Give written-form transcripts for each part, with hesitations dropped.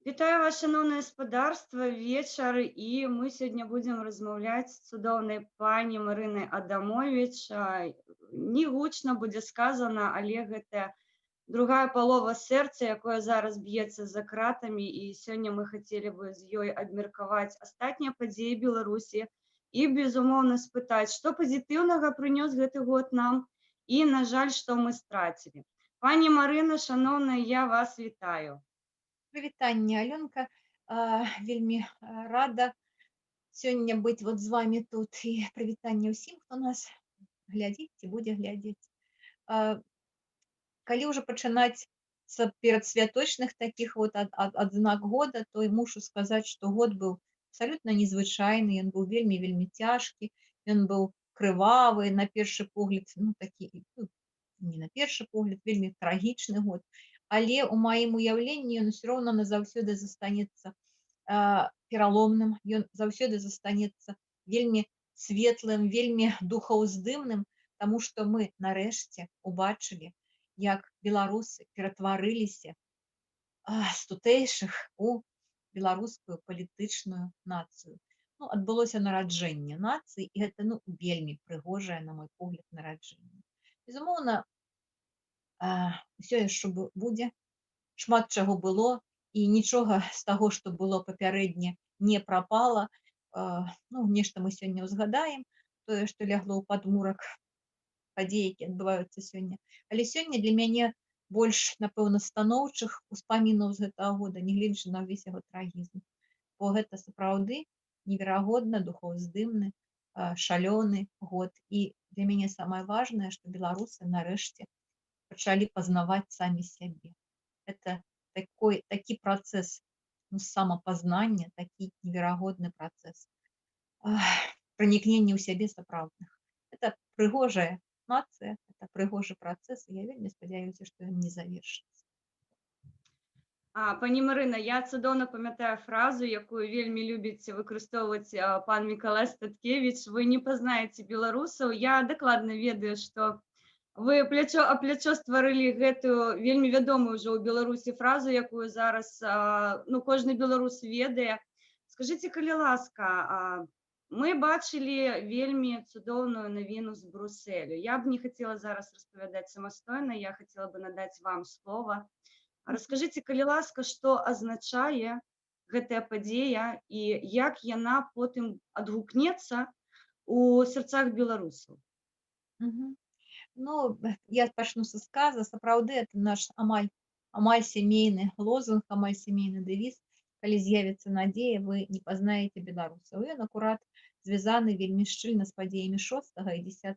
Вітаю вас, шановнае гаспадарства, вечар, і мы сёння будзем размаўляць з цудоўнай пані Марынай Адамовіч. Не гучна будзе сказана, але гэта другая палова сэрца, якое зараз б'ецца за кратамі, і сёння мы хацелі бы з ёй абмеркаваць астатнія падзеі Беларусі і, безумоўна, спытаць, што пазітыўнага прынёс гэты год нам і, на жаль, што мы страцілі. Пані Марына, шаноўная, я вас вітаю. Прывітанне, Алёнка. Вельмі рада сёння быць вот з вами тут і прывітанне ўсім, хто нас глядзіць ці будзе глядзець. А, Калі ўжо пачынаць з перадсвяточных такіх вот адзнак года, то і мушу сказаць, што год быў абсалютна незвычайны, ён быў вельмі цяжкі, ён быў крывавы на першы погляд, ну такі, ну, не на першы погляд, вельмі трагічны год. Але ў маім уяўленні ён усё роўна назаўсёды застанецца пераломным, ён заўсёды застанецца вельмі светлым, вельмі духаўздымным, таму што мы нарэшце убачылі, як беларусы ператварыліся з тутэйшых у беларускую палітычную нацыю. Ну, адбылося нараджэнне нацыі, і гэта, ну, вельмі прыгожае, на мой погляд, нараджэнне. Безумоўна, усё яшчэ будзе, шмат чаго было, і нічога з таго, што было папярэдне, не прапала. Ну, нешта мы сёння ўзгадаем, тое, што лягло ў падмурак падзеі, які адбываюцца сёння. Але сёння для мяне больш, напэўна, станоўчых успамінаў з гэтага года, нягледзячы на ўвесь яго трагізм. Бо гэта сапраўды неверагодна духаўздымны, шалёны год. І для мяне самае важнае, што беларусы нарэшце пачалі пазнаваць самі сябе. Это такі працэс, ну, самапазнання, такі неверагодны працэс пранікнення ў сябе сапраўдных. Это прыгожая нацыя, это прыгожы працэс, і я вельмі спадзяюся, што ён не завершыцца. Пані Марына, я цудоўна памятаю фразу, якую вельмі любіць выкарыстоўваць пан Мікалай Статкевіч: вы не пазнаеце беларусаў. Я дакладна ведаю, што вы плячо а плячо стварылі гэтую вельмі вядомую ўжо ў Беларусі фразу, якую зараз ну, кожны беларус ведае. Скажыце, калі ласка, мы бачылі вельмі цудоўную навіну з Брусэлю. Я б не хацела зараз распавядаць самастойна, я хацела бы надаць вам слова. Раскажыце, калі ласка, што азначае гэтая падзея і як яна потым адгукнецца ў сэрцах беларусаў? Мгм. Ну, я пачну са сказа. Сапраўды, это наш амаль сямейны лозунг, амаль сямейны дэвіз: калі з'явіцца надзея, вы не пазнаеце беларусаў. Ён акурат звязаны вельмі шчыльна з падзеямі 6 і 10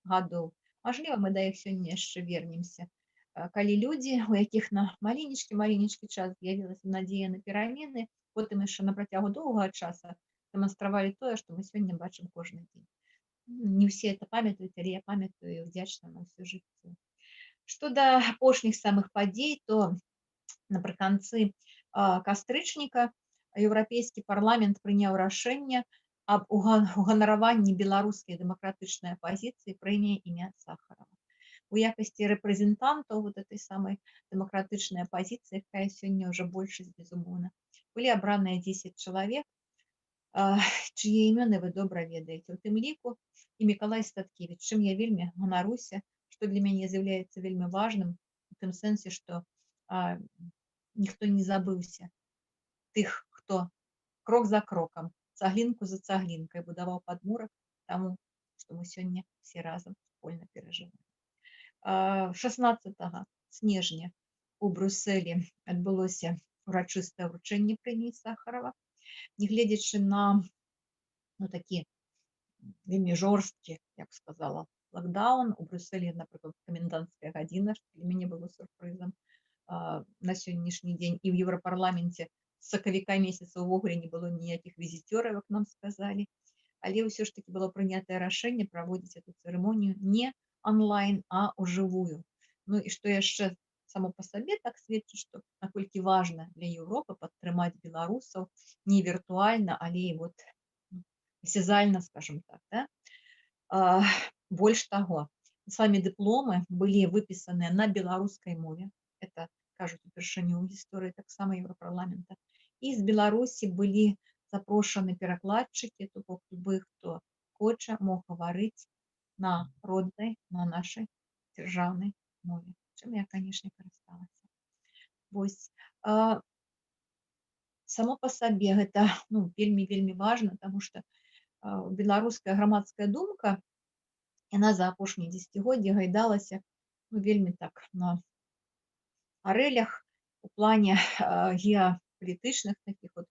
гадоў. Мажліва, мы да іх сёння яшчэ вернемся. Калі людзі, у якіх на маленечкі час з'явілася надзея на перамены, потым яшчэ на працягу доўгага часа дэманстравалі тое, што мы сёння бачым кожны дзень. Не ўсе это памятаюць, але я памятаю і удзячна на ўсё жыццё. Што да апошніх самых падзей, то напрыканцы кастрычніка Еўрапейскі парламент прыняў рашэнне аб уганараванні беларускай дэмакратычнай апазіцыі прэміяй імя Сахарова. У якасці рэпрэзентантаў вот этой самай дэмакратычнай апазіцыі, якая сёння ўжо большасць, безумоўна, былі абраныя 10 чалавек, чые імёны вы добра ведаеце. У тым ліку і Мікалай Статкевіч, чым я вельмі ганаруся, што для мяне з'яўляецца вельмі важным, у тым сэнсе, што ніхто не забыўся тых, хто крок за крокам, цаглінку за цаглінкай будаваў падмурак таму, што мы сёння все разам спольна перажываем. 16 снежня у Брусэлі адбылося урачыстае ўручэнне прэміі Сахарова. Нягледзячы на, ну, такі вельмі жорсткі, я б сказала, лакдаун, у Брусэлі, напрыклад, каменданцкая гадзіна, што для мяне было сюрпрызам на сённяшні дзень, і ў Еўрапарламенце з сакавіка месяца ўвогуле не было ніякіх візіцёраў, як нам сказалі. Але ўсё ж такі было прынятае рашэнне праводзіць эту цырымонію не онлайн, а ўжывую. Ну і што яшчэ само па сабе так сведчыць, што наколькі важна для Еўропы падтрымаць беларусаў не віртуальна, але і вот асязальна, скажем так, да? Больш таго, самі дыпломы былі выпісаныя на беларускай мове. Это кажуць, упершыню ў гісторыі таксама Еўрапарламента. І з Беларусі былі запрошаны перакладчыкі, то бок любы, хто хоча, мог гаварыць на роднай, на нашай дзяржаўнай мове, чым я, канешне, карысталася. Вось. Само па сабе гэта вельмі важна, таму што беларуская грамадская думка, яна за апошнія дзесяцігоддзі гайдалася вельмі так на арэлях у плане геапалітычных такіх от,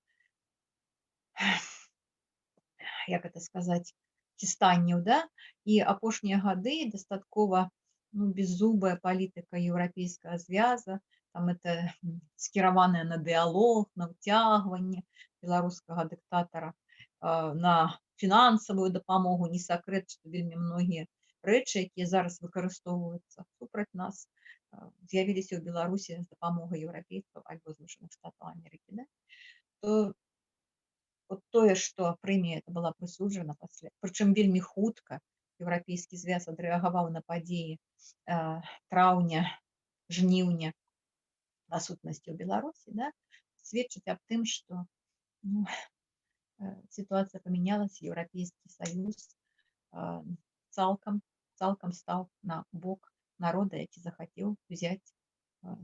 як это сказаць, цістанняў, да? І апошнія гады дастаткова беззубая палітыка еўрапейскага звяза, там это скіраваная на дыялог, на ўцягванне беларускага дыктатара на фінансавую дапамогу. Не сакрэт, што вельмі многія рэчы, якія зараз выкарыстоўваюцца супраць нас, з'явіліся ў Беларусі з дапамогай еўрапейцаў альбо Злучаных Штатаў Амерыкі. Да? То вот тое, што прэмія это была прысуджана пасля, прычым вельмі хутка еўрапейскі звяз адрэагаваў на падзеі траўня, жніўня на сутнасці ў Беларусі, да? Сведчыць аб тым, што ситуация поменялась, Европейский Союз цалкам стал на бок народа, які захотел взять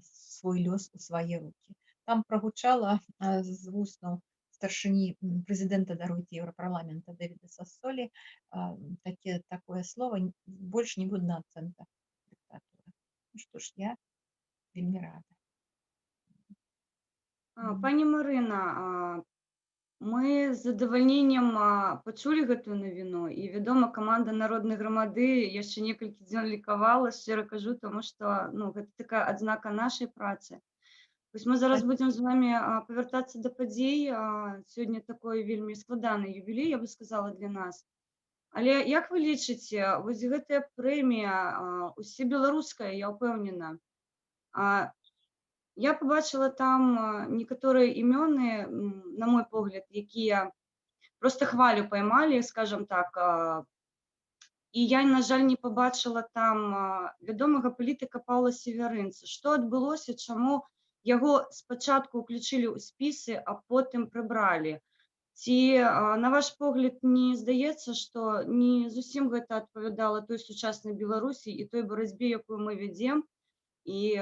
свой лёс у свои руки. Там прогучала з вуснаў старшыні прэзідэнта Еўрапарламента Дэвіда Сассолі такое слово: больше не буду на цента диктатуры. Ну что ж, я вельмі рада. Пані Марына, мы з задавальненнем пачулі гэтую навіну, і, вядома, каманда народнай грамады яшчэ некалькі дзён лікавала, шчыра кажу, таму што гэта такая адзнака нашай працы. Вось мы зараз будзем з вамі павяртацца да падзей. Сёння такой вельмі складаны юбілей, я бы сказала, для нас. Але як вы лічыце, вось гэтая прэмія усебеларуская, я ўпэўнена, я побачила там некаторыя імёны, на мой погляд, якія просто хвалю поймали, скажем так. І я, на жаль, не побачила там вядомага палітыка Паўла Северынца. Што адбылося, чаму яго спачатку ўключылі ў спісы, а потым прыбралі? Ці, на ваш погляд, не здаецца, што не зусім гэта адпавядала той сучаснай Беларусі і той барацьбе, якую мы вядзем? І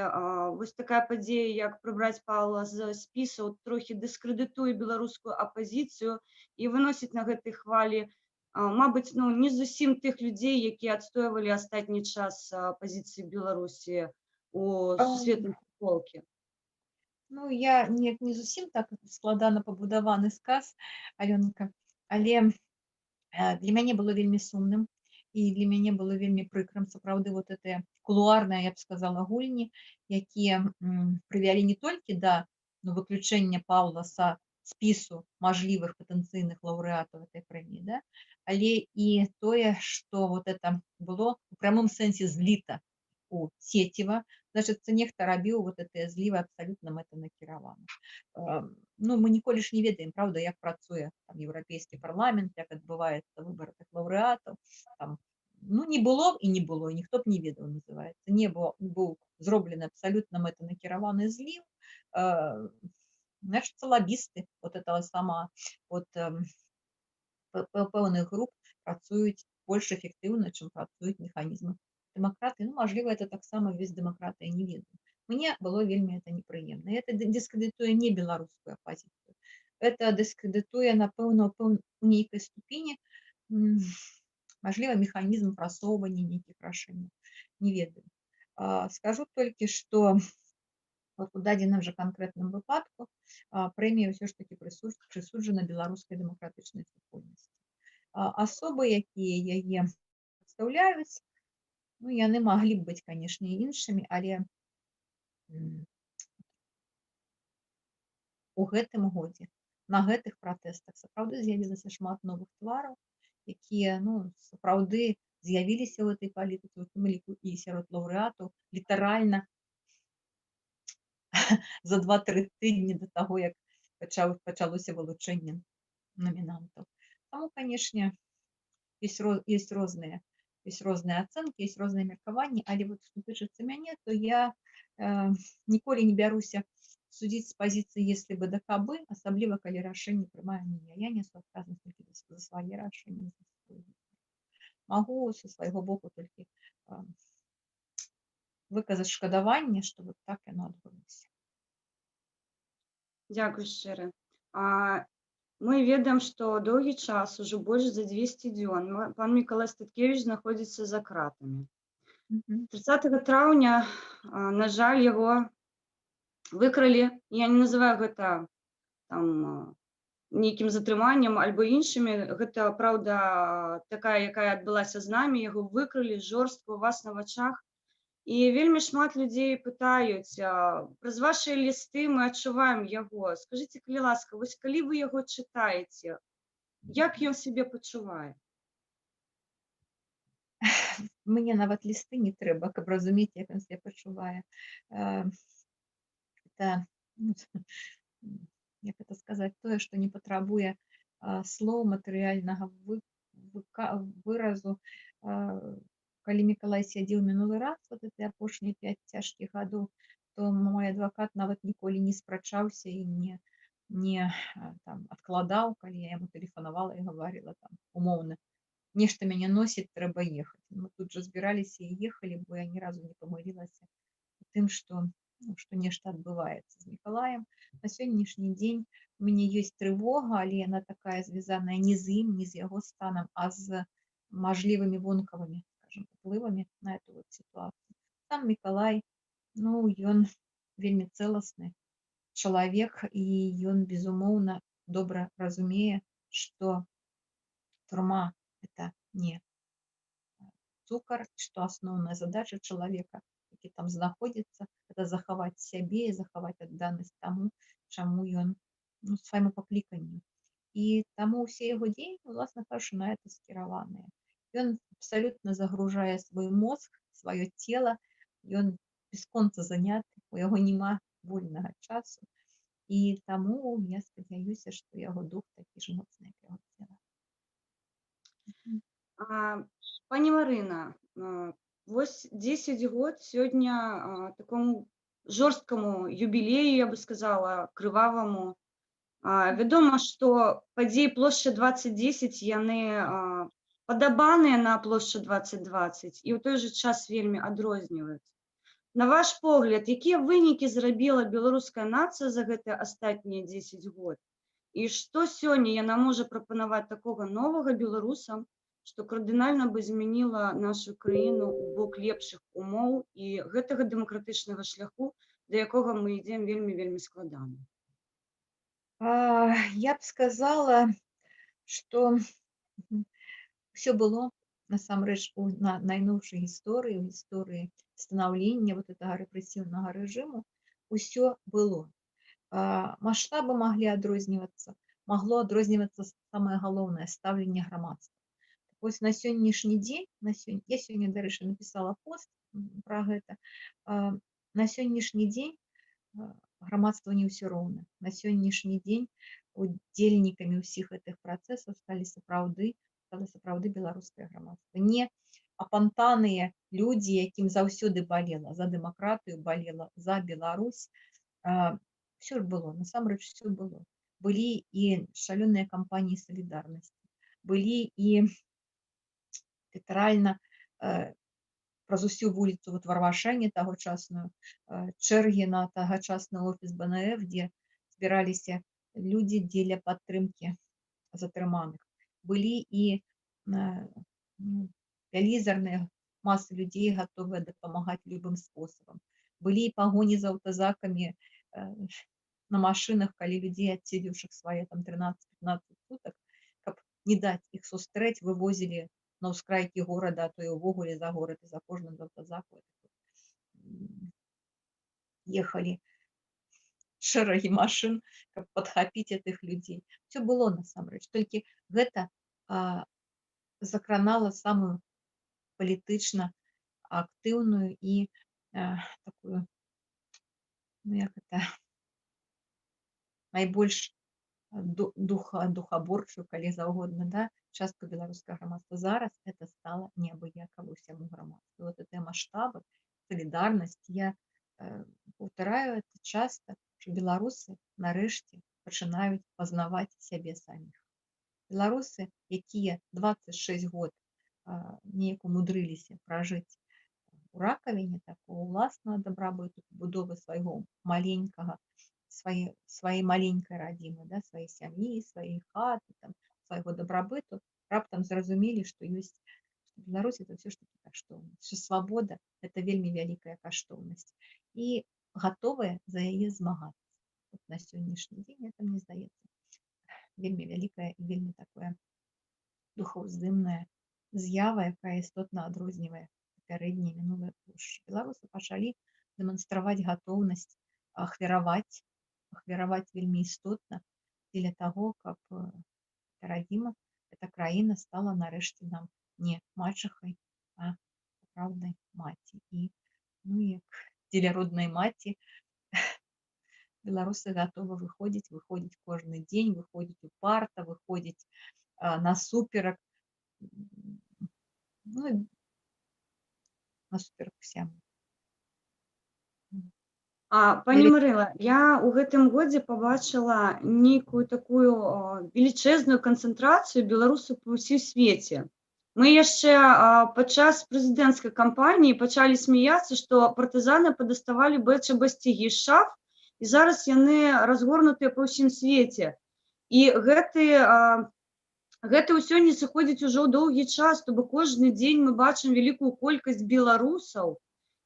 вось такая падзея, як прыбраць Паўла з спісаў, трохі дыскрэдытуе беларускую апазіцыю і выносіць на гэтай хвалі, мабыць, не зусім тых людзей, якія адстойвалі астатні час пазіцыі Беларусі у сусветным футболке. Я не зусім так складана пабудаваны сказ, Алёнка, але для мяне было вельмі сумным, і для мяне было вельмі прыкрым, сапраўды, вот гэтыя кулуарныя, я б сказала, гульні, якія прывялі не толькі да выключэння Паўла са спісу мажлівых патэнцыйных лаўрэатаў этой прэміі, да? Але і тое, што вот это было у прамым сэнсе зліта у сеціва, значыцца, нехта рабіў вот гэтыя злівы абсалютна мэтанакіравана. Мы ніколі ж не ведаем, правда, як працуе там еўрапейскі парламент, як адбываецца выбар тых лаўрэатаў. Там не было і не было, і ніхто б не ведаў, называецца. Не быў зроблены абсалютна мэтанакіраваны зліў, значыцца, лабісты вот этого сама от пэўных груп працуюць больш эфектыўна, чым працуюць механізмы дэмакратыі. Мажліва, это таксама весь дэмакратыя не ведаю. Мне было вельмі это непрыемна. Это дыскрэдытуе не беларускую апозіцыю. Это дыскрэдытуе, напэўна, у нейкай ступені, мажліва, механізм прасоўвання нейкіх рашэнняў. Не ведаю. Скажу толькі, што вот у дадзеным жа канкрэтным выпадку прэмія ўсё ж такі прысуджана беларускай дэмакратычнай супольнасці. Асобы, якія яе прадстаўляюць, яны маглі б быць, канешне, і іншымі, але у гэтым годзе на гэтых пратэстах сапраўды з'явілася шмат новых твараў, якія сапраўды з'явіліся ў этой палітыцы, у тым ліку і сярод лаўрэатаў, літаральна за 2-3 тыдні да таго, як пачалося вылучэнне намінантаў. Таму, канешне, ёсць розныя ацэнкі, ёсць розныя меркаванні, але вот што тычыцца мяне, то я ніколі не бяруся судзіць з пазіцыі «если бы да кабы», асабліва калі рашэнне прымаю не я. Я несу адказнасць толькі за свае рашэнні. Магу са свайго боку толькі выказаць шкадаванне, што вот так яно адбылося. Дякую шчыра. Мы ведаем, што доўгі час, ужо больш за 200 дзён, пан Мікалай Статкевіч знаходзіцца за кратамі. Мгм. 30 траўня, на жаль, яго выкралі. Я не называю гэта там нейкім затрыманнем альбо іншымі. Гэта праўда такая, якая адбылася з намі. Яго выкралі жорстка ў вас на вачах. І вельмі шмат людзей пытаюць, праз вашыя лісты мы адчуваем яго. Скажыце, калі ласка, вось калі вы яго чытаеце, як ён сябе пачувае? Мне нават лісты не трэба, каб разумець, як ён сябе пачувае. Это, ну, як это сказаць, тое, што не патрабуе слоў, матэрыяльнага выразу. Калі Мікалай сядзеў мінулы раз, вот эти апошнія 5 цяжкіх гадоў, то мой адвакат нават ніколі не спрачаўся і не там адкладаў, калі я яму тэлефанавала і гаварыла там умоўна: нешта мяне носіць, трэба ехаць. Мы тут жа збіраліся і ехалі, бо я ні разу не памылілася у тым, што нешта адбываецца з Мікалаем. На сённяшні дзень у мяне ёсць трывога, але яна такая звязаная не з ім, не з яго станам, а з мажлівымі вонкавымі, скажем, уплывамі на эту вот сітуацыю. Сам Мікалай, ну, ён вельмі цэласны чалавек, і ён, безумоўна, добра разумее, што турма — это не цукар, што асноўная задача чалавека, які там знаходзіцца, это захаваць сябе і захаваць адданасць таму, чаму ён, ну, свайму пакліканню. І таму ўсе яго дзеянні, уласна кажучы, на это скіраваныя. Ён абсалютна загружае свой мозг, сваё цела, ён бясконца заняты, у яго няма вольнага часу. І таму я спадзяюся, што яго дух такі ж моцны, як яго цела. Пані Марына, вось 10 год сёння такому жорсткаму юбілею, я бы сказала, крываваму. Вядома, што падзеі плошчы 2010 яны падабаныя на плошчу 2020 і ў той жа час вельмі адрозніваюцца. На ваш погляд, якія вынікі зрабіла беларуская нацыя за гэтыя астатнія 10 год? І што сёння яна можа прапанаваць такога новага беларусам, што кардынальна бы змяніла нашу краіну ў бок лепшых умоў і гэтага дэмакратычнага шляху, да якога мы ідзем вельмі складана? Я б сказала, што ўсё было насамрэч у найноўшай гісторыі, у гісторыі станаўлення вот гэтага рэпрэсіўнага рэжыму. Усё было. Маштабы маглі адрознівацца, магло адрознівацца самае галоўнае — стаўленне грамадства. Вось на сённяшні дзень, я сёння, дарэчы, напісала пост пра гэта. На сённяшні дзень грамадства не ўсё роўна. На сённяшні дзень удзельнікамі ўсіх гэтых працэсаў стала сапраўды беларускае грамадства. Не апантаныя людзі, якім заўсёды балела за дэмакратыю, балела за Беларусь. Всё ж было, насамрэч усё было. Былі і шалёныя кампаніі салідарнасці, былі і літаральна праз усю вуліцу вот Варвашэні тагочасную, чэргі на тагачасны офіс БНФ, дзе збіраліся людзі дзеля падтрымкі затрыманых. Былі і вялізарныя масы людзей, гатовыя дапамагаць любым спосабам. Былі і пагоні з аўтазакамі на машынах, калі людзей, адседзеўшых свае там 13-15 сутак, каб не даць іх сустрэць, вывозілі на ўскрайкі горада, а то і ўвогуле за горад, і за кожным з аўтазаку ехалі шэрагі машын, каб падхапіць гэтых людзей. Всё было насамрэч, толькі гэта закранала самую палітычна актыўную і такую, ну як это, найбольш духаборчую, калі заўгодна, да, частку беларускага грамадства. Зараз это стала неабыякава ўсяму грамадству. Вот гэтыя маштабы, салідарнасць, я Паўтараю это часта, што беларусы нарэшце пачынаюць пазнаваць сябе саміх. Беларусы, якія 26 год неяк умудрыліся пражыць у ракавіне такого ўласнага дабрабыту, будовы свайго маленькага, сваёй маленькай радзімы, да, сваёй сям'і, сваёй хаты, там, свайго дабрабыту, раптам зразумелі, што ёсць Беларусь это ўсё ж такі каштоўнасць, што свабода это вельмі вялікая каштоўнасць і гатовыя за яе змагацца. Вот на сённяшні дзень это, мне здаецца, вельмі вялікая і вельмі такое духаўздымная з'ява, якая істотна адрознівае папярэднія мінулыя плошчы. Беларусы пачалі дэманстраваць гатоўнасць ахвяраваць вельмі істотна дзеля таго, каб радзіма, эта краіна стала нарэшце нам не мачахай, а сапраўднай маці. І ну, як дзеля роднай маці беларусы гатовы выходзіць кожны дзень, выходзіць упарта, выходзіць насуперак, ну, і насуперак усяму. Пані Марыла, я ў гэтым годзе пабачыла нейкую такую велічэзную канцэнтрацыю беларусаў па ўсім свеце. Мы яшчэ падчас прэзідэнцкай кампаніі пачалі смяяцца, што партызаны падаставалі бэча-басцігі з шаф, і зараз яны разгорнутыя па ўсім свеце. І гэта ўсё не сыходзіць ужо ў доўгі час, то бок кожны дзень мы бачым вялікую колькасць беларусаў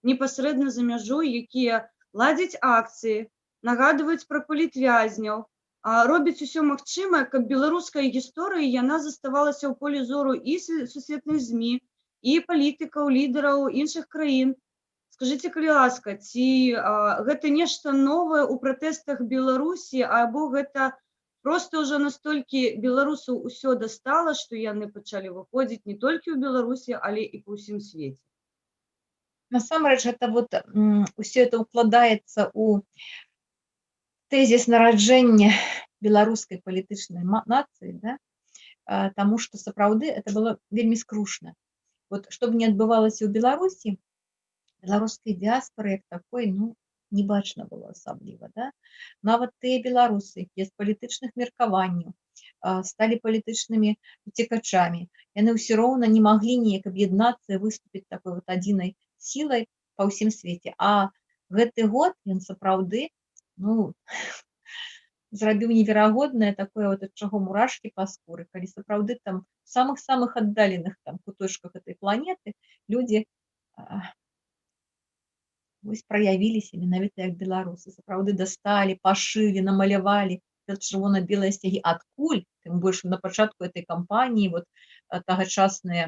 непасрэдна за мяжой, якія ладзяць акцыі, нагадваюць пра палітвязняў, робяць усё магчымае, каб беларуская гісторыя яна заставалася ў полі зору і сусветных ЗМІ, і палітыкаў, лідараў іншых краін. Скажыце, калі ласка, ці гэта нешта новае ў пратэстах Беларусі, або гэта проста ўжо настолькі беларусаў усё дастала, што яны пачалі выходзіць не толькі ў Беларусі, але і па ўсім свеце? Насамрэч, гэта вот усё это укладаецца ў тэзіс нараджэння беларускай палітычнай нацыі, да? Таму што сапраўды это было вельмі скрушна. Вот што б не адбывалася ў Беларусі, беларускай дыяспары як такой, ну, не бачна было асабліва, да? Нават тыя беларусы, якія з палітычных меркаванняў сталі палітычнымі уцекачамі, яны ўсё роўна не маглі неяк аб'яднацца і выступіць такой вот адзінай сілай па ўсім свеце. А гэты год ён сапраўды, ну, зрабіў неверагоднае такое, вот ад чаго мурашкі па скуры, калі сапраўды там в самых-самых аддаленых там куточках этой планеты людзі вось праявіліся менавіта як беларусы, сапраўды дасталі, пашылі, намалявалі чырвона-белыя сцягі. Адкуль? Тым больш на пачатку этой кампаніі вот тагачасныя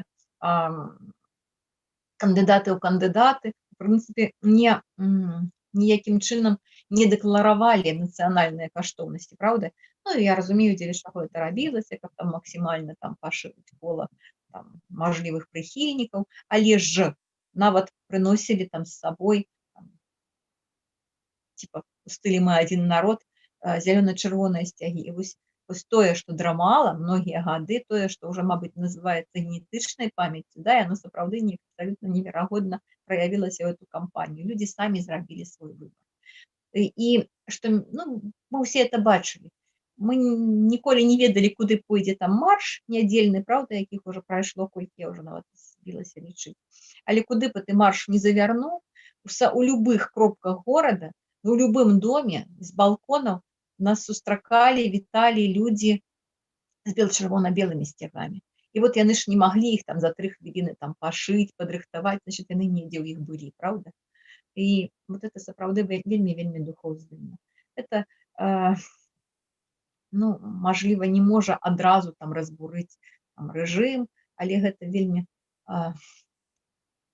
кандыдаты ў кандыдаты, в прынцыпе, ніякім чынам не дэкларавалі нацыянальныя каштоўнасці, праўда? Ну, я разумею, дзеля чаго это рабілася, каб там максімальна там пашырыць кола там мажлівых прыхільнікаў, але ж нават прыносілі там з сабой типа у стылі «Мы адзін народ» зялёна-чырвоныя сцягі. І вось тое, што драмала многія гады, тое, што ўжо, мабыць, называецца генетычнай памяццю, да, яно сапраўды абсалютна неверагодна праявілася ў эту кампанію. Людзі самі зрабілі свой выбар. І што, ну, мы ўсе это бачылі. Мы ніколі не ведалі, куды пойдзе там марш нядзельны, праўда, якіх ужо прайшло, колькі я ўжо нават збілася лічыць. Але куды бы ты марш не завярнуў, у любых кропках горада, у любым доме з балконаў нас сустракалі, віталі людзі з чырвона-белымі сцягамі. І вот яны ж не маглі іх там за 3 хвіліны там пашыць, падрыхтаваць, значит, яны недзе ў іх былі, праўда? І вот это сапраўды вельмі духоўздымна. Это, ну, мажліва, не можа адразу там разбурыць там рэжым, але гэта вельмі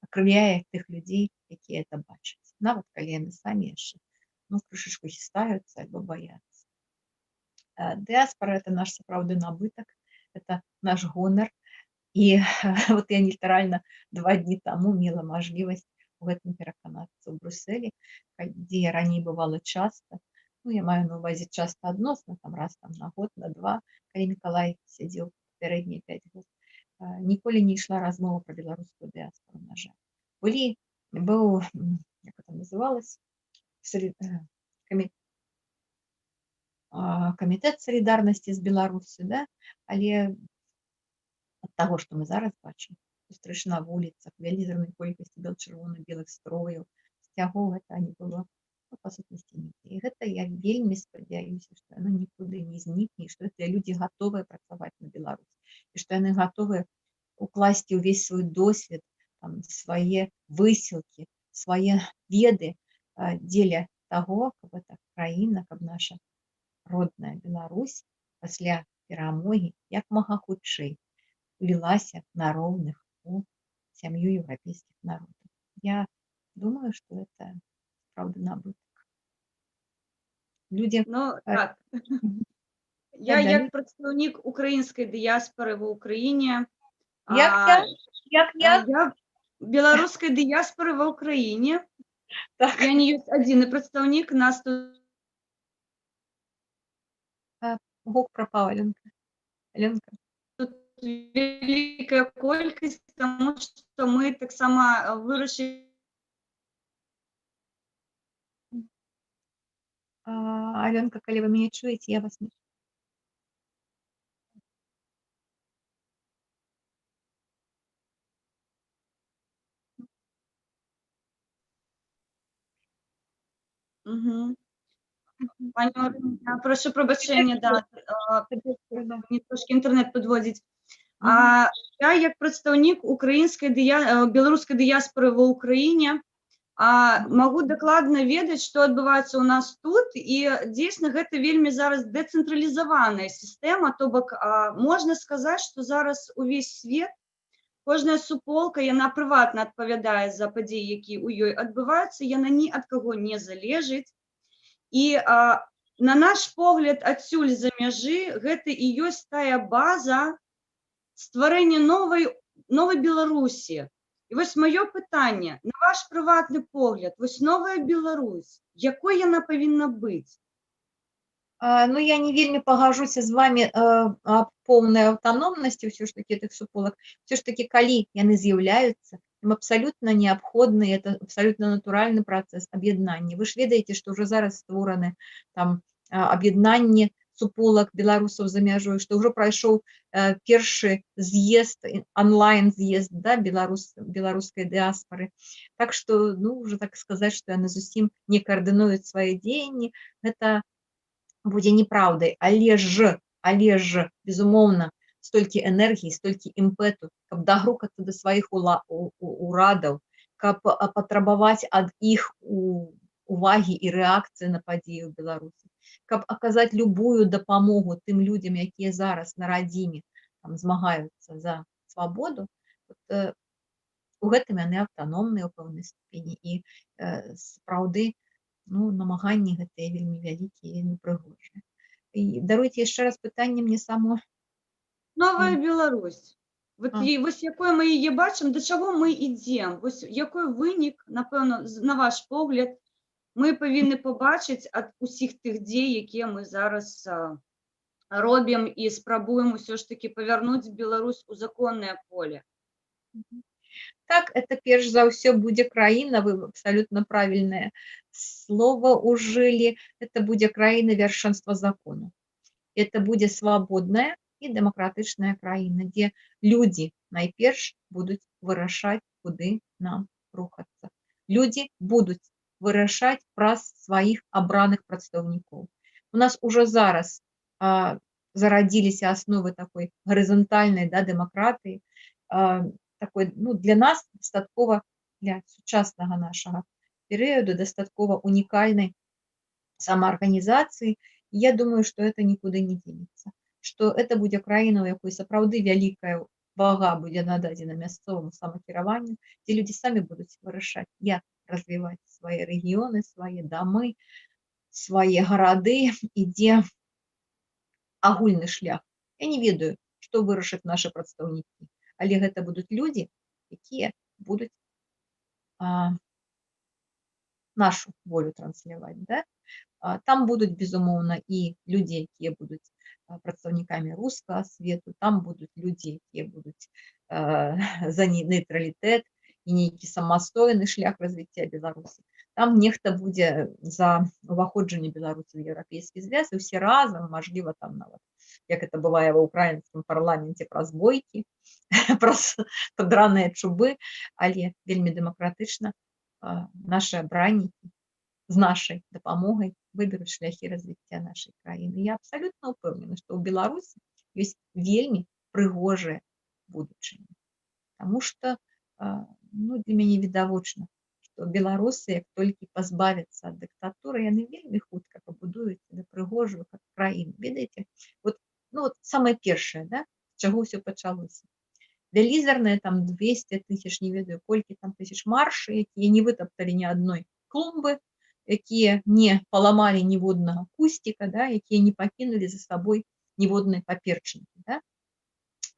акрывляе тых людзей, якія это бачаць. Нават калі яны самі яшчэ, ну, крышачку хістаюцца альбо баяцца. Дыаспора это наш сапраўды набытак, это наш гонар. І вот я літаральна 2 дні таму мела мажлівасць у гэтым пераканацца ў Брусэлі, дзе я раней бывала часта. Ну, я маю на увазе часта адносна, там раз там на год, на 2, калі Мікалай сядзеў папярэднія 5 год. Ніколі не ішла размова пра беларускую дыаспору, на жаль. Быў, як это называлось, камітэт салідарнасці з Беларусю, да? Але ад таго, што мы зараз бачым, сустрэч на вуліцах, вялізарнай колькасці чырвона-белых строяў, сцягоў, гэта не было, ну, па сутнасці, нідзе. І гэта я вельмі спадзяюся, што яно нікуды не знікне, што гэтыя людзі гатовыя працаваць на Беларусь, і што яны гатовыя укласці ўвесь свой досвед, там, свае высілкі, свае веды дзеля таго, каб эта краіна, каб наша родная Беларусь пасля перамогі як мага хутчэй улілася на роўных у сям'ю еўрапейскіх народаў. Я думаю, што это правда набытак. Людзі Ну, так. Я да, як прадстаўнік украінскай дыяспары ва ўкраіне, як я беларускай дыяспары ва ўкраіне. так. Я не ёсць адзіны прадстаўнік, нас тут Гук прапаў, Аленка. вялікая колькасць, таму што мы таксама вырашылі. Аленка, калі вы мяне чуеце, я вас не чую. Пані Марина, я прошу пробачення, да, мені трошки інтернет підводить. Я як прадстаўнік беларускай дыяспары ва ўкраіне магу дакладна ведаць, што адбываецца ў нас тут, і дзейсна гэта вельмі зараз дэцэнтралізаваная сістэма, то бок можна сказаць, што зараз увесь свет, кожная суполка, яна прыватна адпавядае за падзеі, якія ў ёй адбываюцца, яна ні ад каго не залежыць. І на наш погляд, адсюль за мяжы, гэта і ёсць тая база стварэння новай Беларусі. І вось маё пытанне, на ваш прыватны погляд, вось новая Беларусь, якой яна павінна быць? Ну, я не вельмі пагажуся з вами аб поўнай аўтаномнасці ўсё ж такі гэтых суполак. Все ж такі, калі яны з'яўляюцца, ім абсалютна неабходны, это абсалютна натуральны працэс аб'яднання. Вы ж ведаеце, што ўжо зараз створаны там аб'яднанне суполак беларусаў за мяжой, што ўжо прайшоў першы з'езд, онлайн-з'езд, да, беларускай дыяспары. Так што, ну, ўжо так сказаць, што яны зусім не каардынуюць свае дзеянні, гэта будзе неправдай, але ж, безумоўна, столькі энергіі, столькі імпэту, каб дагрукацца да сваіх урадаў, каб патрабаваць ад іх увагі і рэакцыі на падзеі ў Беларусі, каб аказаць любую дапамогу тым людзям, якія зараз на радзіме змагаюцца за свабоду, у гэтым яны аўтаномныя ў пэўнай ступені, і сапраўды, ну, намаганні гэтыя вельмі вялікія, вельмі прыгожыя. І даруйце яшчэ раз пытанне мне само. Новая Беларусь. Вось якой мы яе бачым, да чаго мы ідзем? Вось якой вынік, напэўна, на ваш погляд, мы павінны пабачыць ад усіх тых дзей, якія мы зараз робім і спрабуем усё ж таки павярнуць Беларусь у законнае поле? Так, это перш за ўсё будзе краіна, вы абсолютно правильное слово ужили, это будзе краіна вяршэнства закону. Это будзе свабодная і дэмакратычная краіна, дзе людзі найперш будуць вырашаць, куды нам рухацца. Людзі будуць вырашаць праз сваіх абраных прадстаўнікоў. У нас уже зараз зарадзіліся асновы такой гарызантальнай, да, дэмакратыі, такой, ну, для нас дастаткова, для сучаснага нашага перыяду, дастаткова унікальнай самаарганізацыі. Я думаю, што это нікуды не дзенецца, што это будзе краіна, у якой сапраўды вялікая вага будзе нададзена мясцоваму самакіраванню, дзе людзі самі будуць вырашаць, як развіваць свае рэгіёны, свае дамы, свае гарады, і дзе агульны шлях. Я не ведаю, што вырашаць нашы прадстаўнікі, але гэта будуць людзі, якія будуць нашу волю трансляваць, да? Там будуць, безумоўна, і людзі, якія будуць прадстаўнікамі рускага свету, там будуць людзі, якія будуць за нейтралітэт і нейкі самастойны шлях развіцця Беларусі. там нехта будзе за уваходжанне Беларусі ў еўрапейскі звяз, і ўсе разам, мажліва, там нават, як это бывае ва ўкраінскім парламенце, праз бойкі, праз падраныя чубы, але вельмі дэмакратычна нашы абраннікі з нашай дапамогай выберуць шляхі развіцця нашай краіны. Я абсалютна ўпэўнена, што ў Беларусі ёсць вельмі прыгожая будучыня. Таму што ну, для мяне відавочна, што беларусы, як толькі пазбавяцца ад дыктатуры, яны вельмі хутка пабудуюць сабе прыгожую краіну. Ведаеце, вот, ну, вот самае першае, да, з чаго ўсё пачалося. Вялізарныя там 200 тысяч, не ведаю, колькі там тысяч маршы, якія не вытапталі ні адной клумбы, якія не паламалі ніводнага кусціка, да, якія не пакінулі за сабой ніводнай паперчынкі. Да?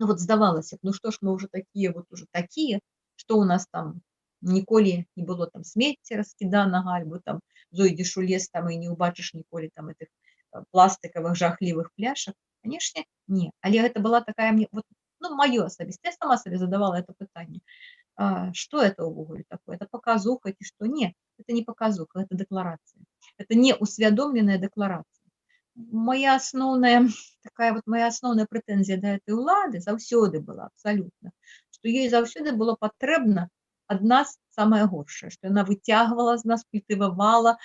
Ну вот здавалася б, ну што ж мы ўжо такія, вот уже такія, што ў нас там ніколі не было там смецця раскіданага, альбо там зойдзеш у лес там і не ўбачыш ніколі там этих пластикавых жахлівых пляшак. Канешне, не. Але гэта была такая мне, вот, ну, маё асабіста. Я сама сабе задавала это пытанне. Что это ўвогуле такое? Это показуха ці што? Не, это не показуха, это декларацыя. Это не усвядомленая декларацыя. Моя асноўная такая вот моя асноўная прэтэнзія да этой улады заўсёды была абсалютна, што ёй заўсёды было патрэбна ад нас самае горшае, што яна выцягвала з нас, культывавала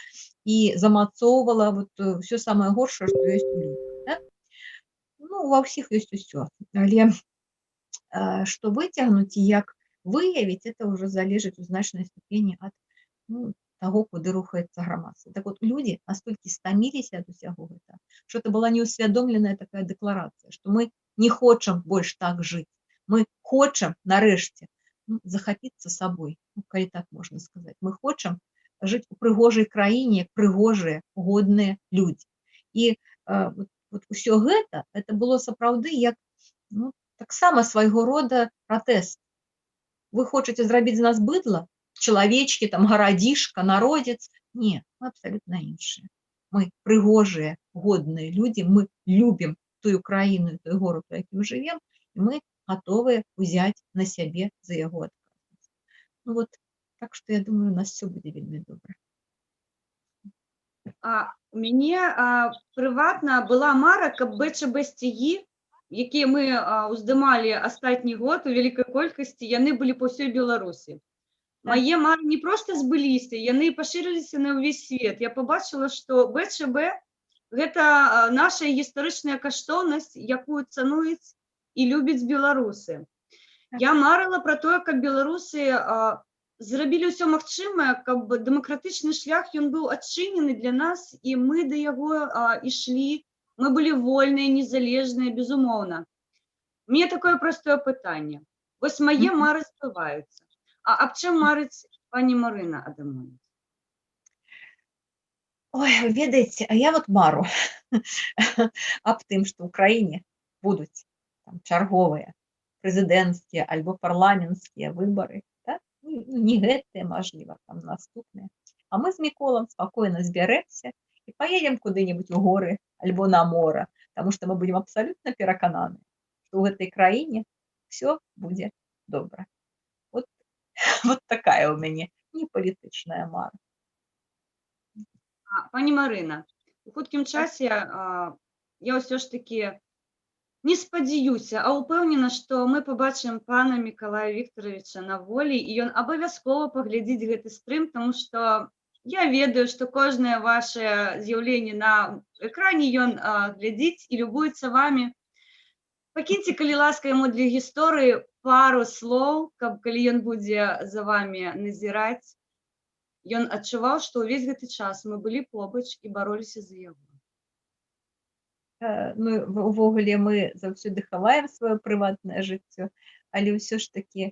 і замацоўвала вот ўсё самае горшае, што ёсць у людзях. Да? Ну, ва ўсіх ёсць усё. Але што выцягнуць і як выявіць, это ўжо залежыць у значнай ступені ад таго, куды рухаецца грамадства. Так вот, людзі настолькі стаміліся ад усяго гэта, што это была неусвядомленая такая дэкларацыя, што мы не хочам больш так жыць. Мы хочам, нарэшце, захапіцца сабой, ну, калі так можна сказаць. Мы хочам жыць у прыгожай краіне, як прыгожыя, годныя людзі. І вот усё гэта, это было сапраўды як, ну, таксама свайго рода пратэст. Вы хочаце зрабіць з нас быдла? Чалавечкі, там, гарадзішка, народзец? Не, мы абсалютна іншыя. Мы прыгожыя, годныя людзі, мы любім тую краіну, той горад, у якім жывем, і мы гатовыя ўзяць на сябе за яго адказнасць. Ну вот, так што я думаю, у нас все будзе вельмі добра. У мяне прыватна была мара, каб БЧБ-сцягі, якія мы ўздымалі астатні год у вялікай колькасці, яны былі па ўсёй Беларусі. Мае мары не проста збыліся, яны пашырыліся на ўвесь свет. Я пабачыла, што БЧБ – гэта наша гістарычная каштоўнасць, якую цануюць і любяць беларусы. Я марыла пра тое, каб беларусы зрабілі ўсё магчымае, каб дэмакратычны шлях ён быў адчынены для нас, і мы да яго ішлі. Мы былі вольныя, незалежныя, безумоўна. Мне такое простое пытанне. Вось мае мары збываюцца. А аб чым марыць пані Марына Адамович? Ой, ведаеце, а я вот мару аб тым, што ў краіне будуць там чарговыя прэзідэнцкія альбо парламенцкія выбары. Да? Ну, не гэтыя, мажліва, там наступныя. А мы з Міколам спакойна збярэмся і паедзем куды-небудзь у горы альбо на мора, таму што мы будзем абсалютна перакананы, што ў гэтай краіне все будзе добра. Вот такая у мяне непалітычная мара. Пані Марына, у хуткім часе я ўсё ж такі не спадзяюся, а ўпэўнена, што мы пабачым пана Мікалая Віктаравіча на волі, і ён абавязкова паглядзіць гэты стрым, таму што я ведаю, што кожнае ваше з'яўленне на экране ён глядзіць і любуецца вамі. Пакіньце, калі ласка, яму для гісторыі пару слоў, каб калі ён будзе за вамі назіраць, ён адчуваў, што ўвесь гэты час мы былі побач і бароліся за яго. Ну, увогуле мы заўсёды хаваем сваё прыватнае жыццё, але ўсё ж такі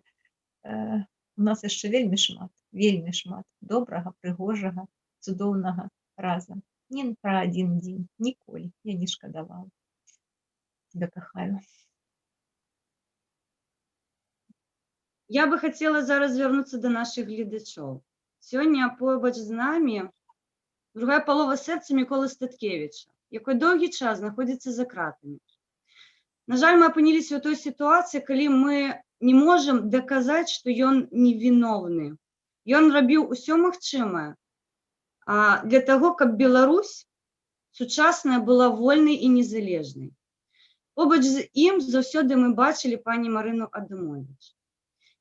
у нас яшчэ вельмі шмат добрага, прыгожага, цудоўнага разам. Не пра адзін дзень, ніколі я не шкадавала. Тебя кахаю. Я бы хацела зараз звярнуцца да нашых гледачоў. Сёння побач з намі другая палова сэрца Міколы Статкевіча, якой доўгі час знаходзіцца за кратамі. На жаль, мы апыніліся ў той сітуацыі, калі мы не можам даказаць, што ён невіновны. Ён рабіў усё магчымае, для таго, каб Беларусь сучасная была вольнай і незалежнай. Побач з ім заўсёды мы бачылі пані Марыну Адамовіч.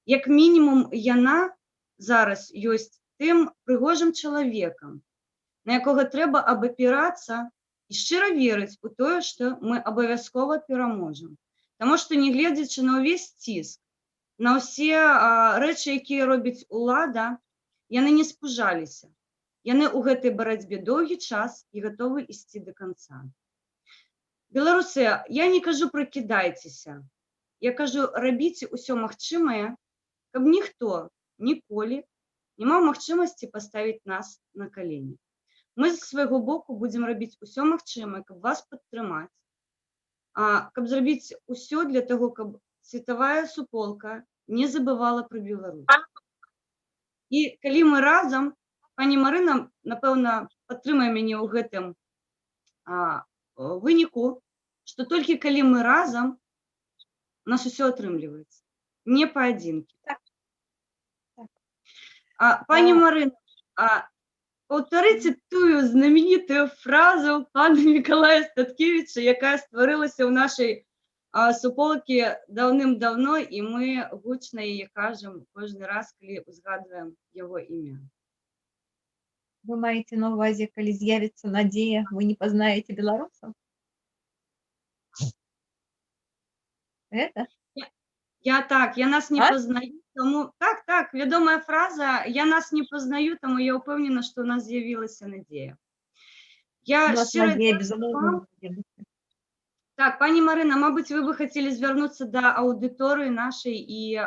Як мінімум, яна зараз ёсць тым прыгожым чалавекам, на якога трэба абапірацца і шчыра верыць у тое, што мы абавязкова пераможам. Таму што, нягледзячы на ўвесь ціск, на ўсе рэчы, якія робіць улада, яны не спужаліся. Яны ў гэтай барацьбе доўгі час і гатовы ісці да канца. Беларусы, я не кажу прыкідайцеся, я кажу, рабіце ўсё магчымае, каб ніхто ніколі не маў магчымасці паставіць нас на калені. Мы з свайго боку будзем рабіць усё магчымае, каб вас падтрымаць, каб зрабіць усё для таго, каб светавая суполка не забывала пра Беларусь. І калі мы разам, пані Марына, напэўна, падтрымае мяне ў гэтым выніку, што толькі калі мы разам, у нас усё атрымліваецца, не паадзінкі. Пані Марына, паўтарыце тую знаменитую фразу пана Мікалая Статкевіча, якая стварылася ў нашай суполкі даўным-даўно, і мы гучна яе кажам кожны раз, калі узгадваем яго імя. Вы маеце на ўвазе, калі з'явіцца надзея, вы не пазнаеце беларусаў? Это? Я нас не пазнаю, таму... Так, вядомая фраза, я нас не пазнаю, таму я ўпэўнена, што ў нас з'явілася надзея. У нас надзея, безумоўна. Так, пані Марына, мабыць, вы бы хацелі звярнуцца да аўдыторыі нашай і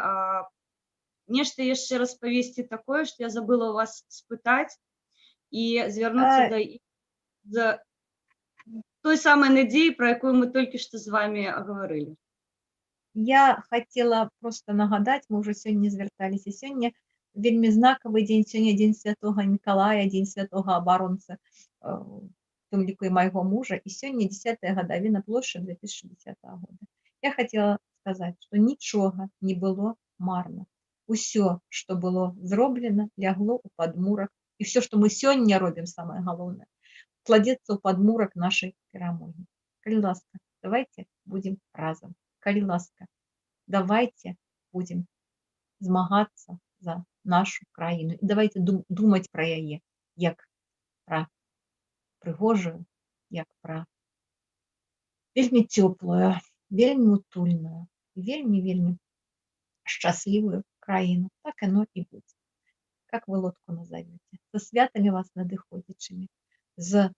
нешта яшчэ распавесці такое, што я забыла ў вас спытаць, і звярнуцца да іх з той самай надзеі, пра якую мы толькі што з вами гаварылі. Я хотела просто нагадаць, мы ўжо сёння звярталіся, сёння вельмі знакавы дзень, сёння дзень святога Мікалая, дзень святога абаронца, у тым ліку і майго мужа, і сёння 10-я гадавіна плошчы 2010 года. Я хотела сказаць, што нічога не было марна. Усё, што было зроблена, лягло ў падмурак, і ўсё, што мы сёння робім, самае галоўнае, кладзецца ў падмурак нашай перамогі. Калі ласка, давайте будзем разам. Калі ласка, давайте будем змагацца за нашу краіну. І давайте думаць пра яе, як пра прыгожую, як пра вельмі цёплую, вельмі утульную, вельмі-вельмі шчаслівую краіну. Так оно і будзе. Как вы лодку назовете. Со святамі вас надыходзячымі, з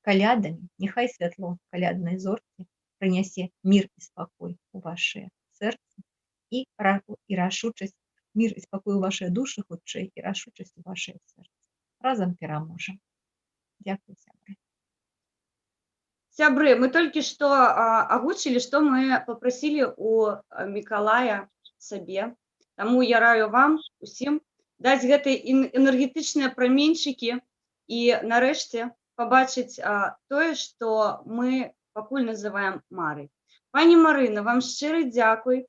калядамі, няхай святло каляднай зоркі прынясе мір і спакой у вашыя сэрцы і рашучасць, мір і спакой у вашыя душы, хутчэй, і рашучасць у вашыя сэрцы. Разам пераможам. Дзякуй, сябры. Сябры, мы толькі што агучылі, што мы папрасілі у Мікалая сабе. Таму я раю вам усім даць гэтыя энергетычныя праменьчыкі і нарэшце пабачыць тое, што мы пакуль называем марай. Пані Марына, вам шчыры дзякуй.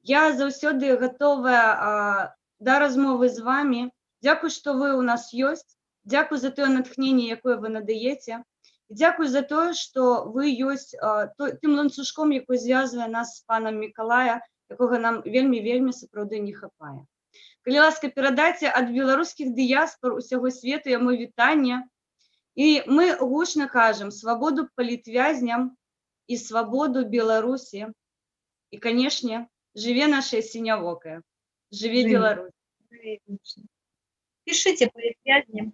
Я заўсёды гатовая да размовы з вами. Дзякуй, што вы ў нас ёсць. Дзякуй за тое натхненне, якое вы надаеце. І дзякуй за тое, што вы ёсць тым ланцужком, якой звязвае нас з панам Мікалая, якога нам вельмі-вельмі сапраўды не хапае. Калі ласка, перадайце ад беларускіх дыяспор усяго свету яму вітанне. І мы гучна кажам свабоду палітвязням і свабоду Беларусі. І, канешне, жыве наша сінявокая. Жыве Беларусь. Пішыце палітвязням.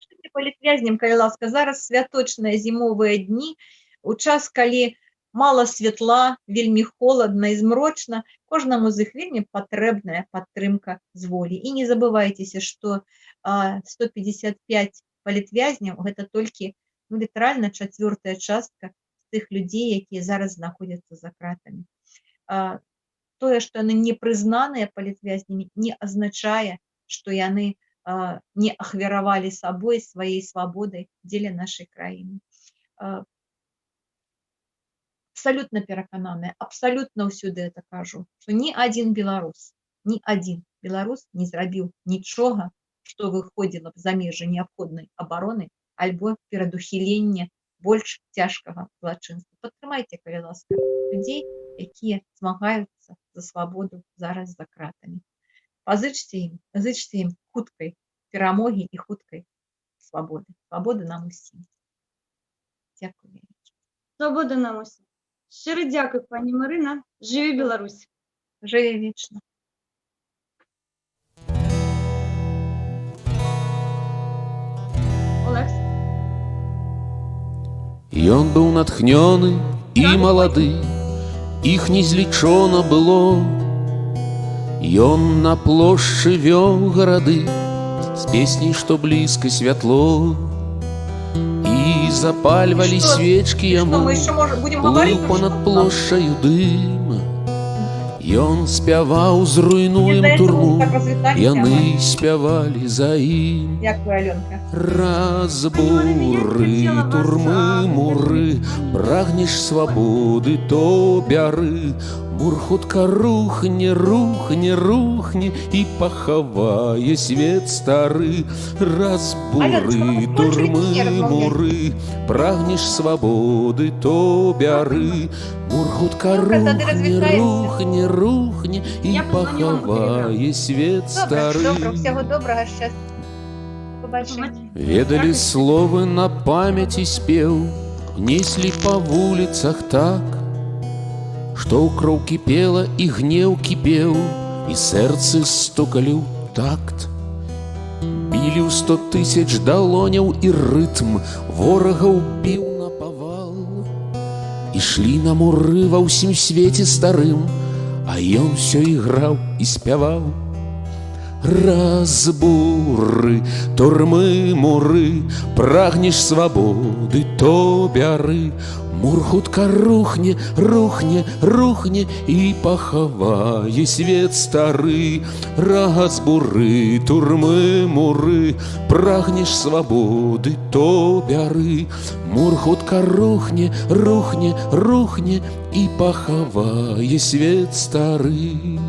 Пішыце палітвязням, калі ласка. Зараз святочныя зімовыя дні, у час, калі мала святла, вельмі холодна і змрочна, кожнаму з іх вельмі патрэбная падтрымка з волі. І не забывайцеся, што 155 палітвязняў – гэта толькі літаральна 4-я частка з тых людзей, якія зараз знаходзяцца за кратамі. Тое, што яны не прызнаныя палітвязнямі, не азначае, што яны не ахвяравалі сабой, сваёй свабодай дзеля нашай краіны. Абсолютно перакананая, абсолютно ўсюды это кажу, што ні адзін беларус ні адзін беларус не зрабіў нічога, што выходзіла б за межы неабходнай абароны альбо перадухіленне больш цяжкага злачынства. Падтрымайце, калі ласка, людзей, якія змагаюцца за свабоду зараз за кратамі. Зычце ім хуткай перамогі і хуткай свабоды. Свабоды нам усім. Дзякую. Свобода нам усім. Щиро дякую, пані Марина. Живі Білорусь! Жыве вечна. Олекс? Ён быў натхнёны і малады, іх незлічона было. Ён на плошчы вёў гарады з песняй, што блізка святло. І запальвалі свечкі яму, плыў понад плошчаю дым. Ён спяваў «Зруйнуем турму», яны спявалі за ім. Разбуры турмы муры, прагнеш свабоды, то бяры. Мур хутка рухне, рухне, рухне і пахавае свет стары. Разбуры турмы муры, прагнеш свабоды, то бяры. Мур хутка рухне, рухне, рухне і пахавае свет стары. Всяго добрага, шчасця. Побачення. Ведалі словы на памяці спеў, неслі па вуліцах так, што ў кроў кіпела і гнеў кіпеў, і сэрцы стукалі ў такт. Білі ў 100 000 далоняў і рытм, ворагаў біў напавал. Ішлі на муры ва ўсім свеце старым, а ён усё іграў і спяваў. Разбуры турмы муры, прагнеш свабоды, то бяры. Мур хутка рухне, рухне, рухне і пахавае свет стары. Разбуры турмы муры, прагнеш свабоды, то бяры. Мур хутка рухне, рухне, рухне і пахавае свет стары.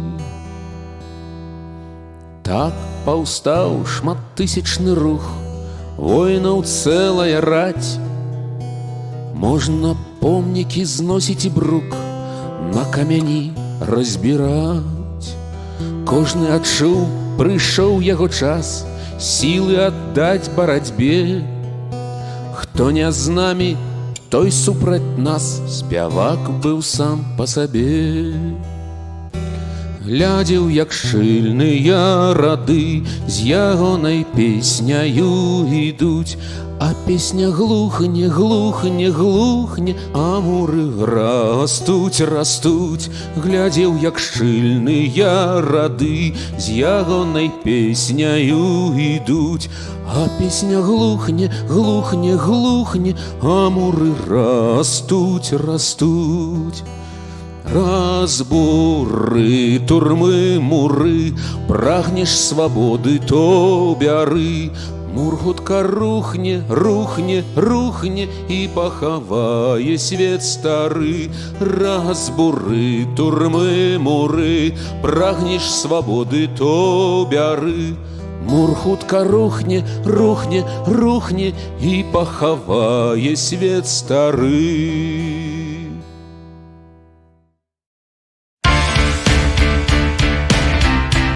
Так паўстаў шматтысячны рух, воінаў цэлая раць. Можна помнікі зносіць і брук, на камяні разбіраць. Кожны адчуў, прыйшоў яго час сілы аддаць барацьбе. Хто не з намі, той супраць нас, спявак быў сам па сабе. Глядзеў, як шчыльныя рады з ягонай песняю ідуць, а песня глухне, глухне, глухне, а муры растуць, растуць. Глядзеў, як шчыльныя рады з ягонай песняю ідуць, а песня глухне, глухне, глухне, а муры растуць, растуць. Разбуры турмы муры, прагнеш свабоды, то бяры. Мур хутка рухне, рухне, рухне і пахавае свет стары. Разбуры турмы муры, прагнеш свабоды, то бяры. Мур хутка рухне, рухне, рухне і пахавае свет стары.